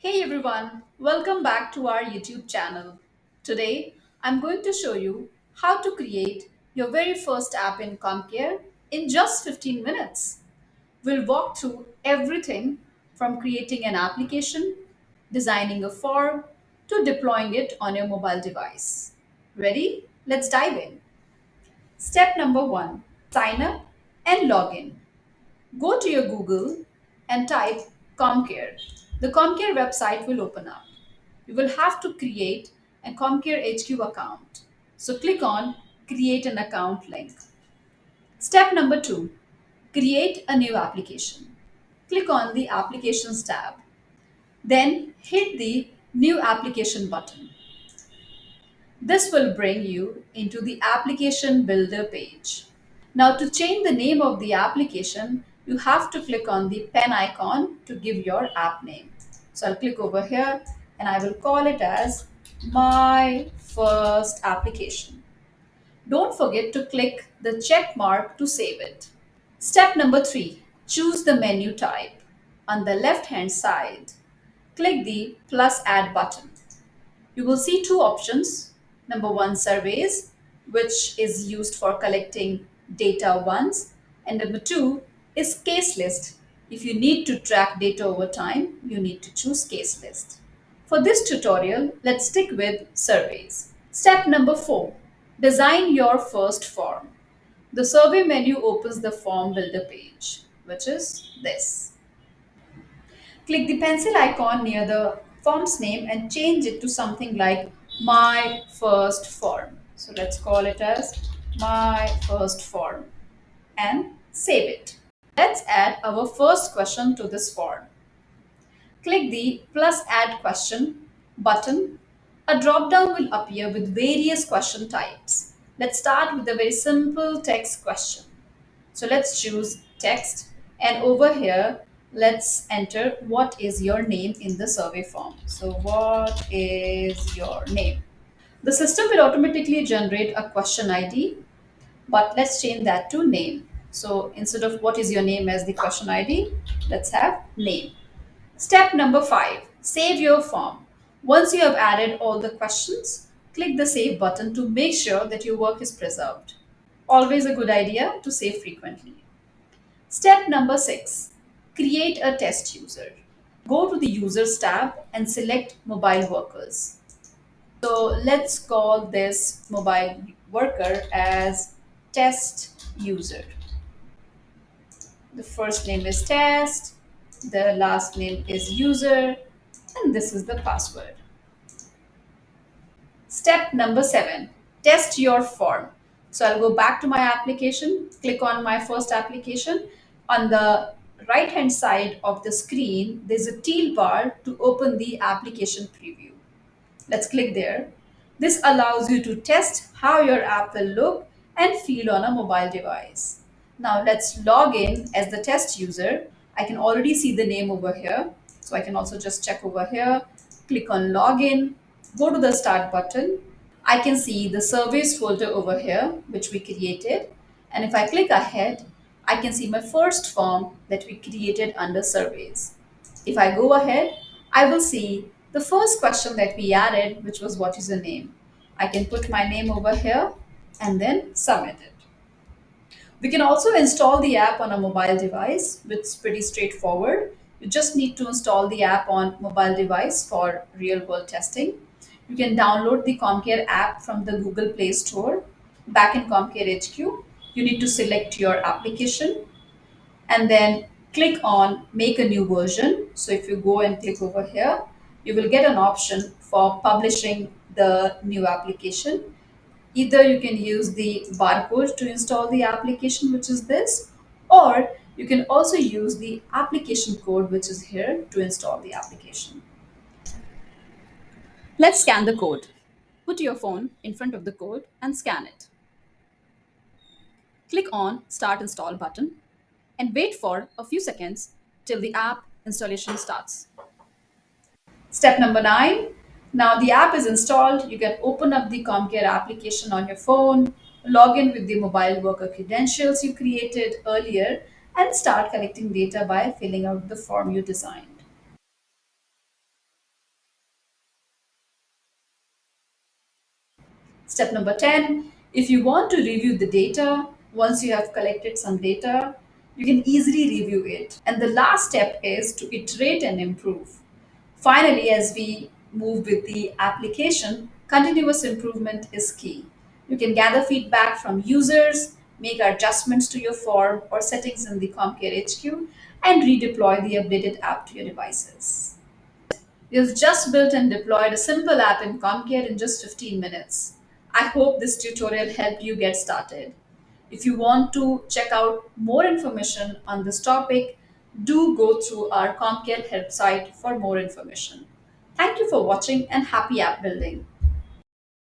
Hey everyone, welcome back to our YouTube channel. Today, I'm going to show you how to create your very first app in CommCare in just 15 minutes. We'll walk through everything from creating an application, designing a form, to deploying it on your mobile device. Ready? Let's dive in. Step number one, sign up and log in. Go to your Google and type CommCare. The CommCare website will open up. You will have to create a CommCare HQ account. So click on Create an Account link. Step number two, create a new application. Click on the Applications tab. Then hit the New Application button. This will bring you into the Application Builder page. Now, to change the name of the application, you have to click on the pen icon to give your app name. So I'll click over here and I will call it as My First Application. Don't forget to click the check mark to save it. Step number three, choose the menu type. On the left hand side, click the plus add button. You will see two options. Number one, surveys, which is used for collecting data once. And number two is case list. If you need to track data over time, you need to choose case list. For this tutorial, let's stick with surveys. Step number four, design your first form. The survey menu opens the form builder page, which is this. Click the pencil icon near the form's name and change it to something like My First Form. So let's call it as My First Form and save it. Let's add our first question to this form. Click the plus add question button. A drop down will appear with various question types. Let's start with a very simple text question. So let's choose text, and over here, let's enter what is your name in the survey form. So what is your name? The system will automatically generate a question ID, but let's change that to name. So instead of what is your name as the question ID, let's have name. Step number five, save your form. Once you have added all the questions, click the save button to make sure that your work is preserved. Always a good idea to save frequently. Step number six, create a test user. Go to the users tab and select mobile workers. So let's call this mobile worker as test user. The first name is test, the last name is user, and this is the password. Step number seven, test your form. So I'll go back to my application, click on my first application. On the right hand side of the screen, there's a teal bar to open the application preview. Let's click there. This allows you to test how your app will look and feel on a mobile device. Now let's log in as the test user. I can already see the name over here. So I can also just check over here, click on login, go to the start button. I can see the surveys folder over here, which we created. And if I click ahead, I can see my first form that we created under surveys. If I go ahead, I will see the first question that we added, which was what is your name. I can put my name over here and then submit it. We can also install the app on a mobile device, which is pretty straightforward. You just need to install the app on mobile device for real world testing. You can download the CommCare app from the Google Play Store. Back in CommCare HQ, you need to select your application and then click on make a new version. So if you go and click over here, you will get an option for publishing the new application. Either you can use the barcode to install the application, which is this, or you can also use the application code, which is here, to install the application. Let's scan the code. Put your phone in front of the code and scan it. Click on Start Install button and wait for a few seconds till the app installation starts. Step number nine. Now the app is installed. You can open up the CommCare application on your phone, log in with the mobile worker credentials you created earlier, and start collecting data by filling out the form you designed. Step number 10, if you want to review the data, once you have collected some data, you can easily review it. And the last step is to iterate and improve. Finally, as we move with the application, continuous improvement is key. You can gather feedback from users, make adjustments to your form or settings in the CommCare HQ, and redeploy the updated app to your devices. You've just built and deployed a simple app in CommCare in just 15 minutes. I hope this tutorial helped you get started. If you want to check out more information on this topic, do go through our CommCare help site for more information. Thank you for watching and happy app building.